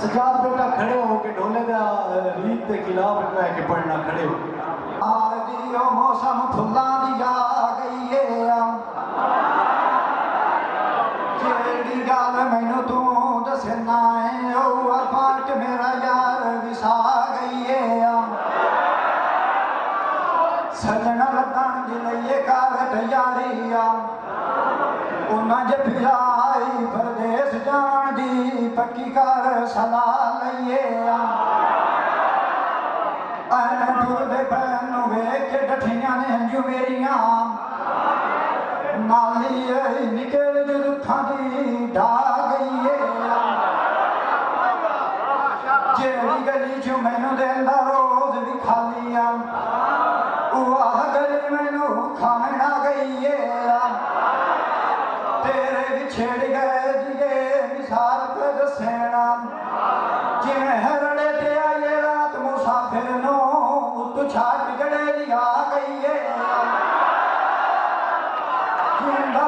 सजाद बेटा खड़े हो के ढोले का रीत के खिलाफ मैं के पढ़ना खड़े हो। आदियो मौसम फुल्लां दी आ गई है जेड़ी गल मैनू तू दसना है ओ अरफाट मेरा यार विसा गई है सजना लगन दी लइए कर तैयारी उन्हां जे फिराई परदेस जान दी पक्की कर सलाह लइए टुरदे पैन वेख के डठियां ने हंजू मेरियां नाली निकल रुखां दी ढा गई है जेड़ी गली चो मैनू देंदा रोज भी खाली आह गली मैनू खाण आ गई है तेरे भी छेड़ गए जिगे मिसाल पे दसेना जिवें हरड़े ते आए रात मुसाफिर नो उत्तू छाट गड़े आ गई है जिंदा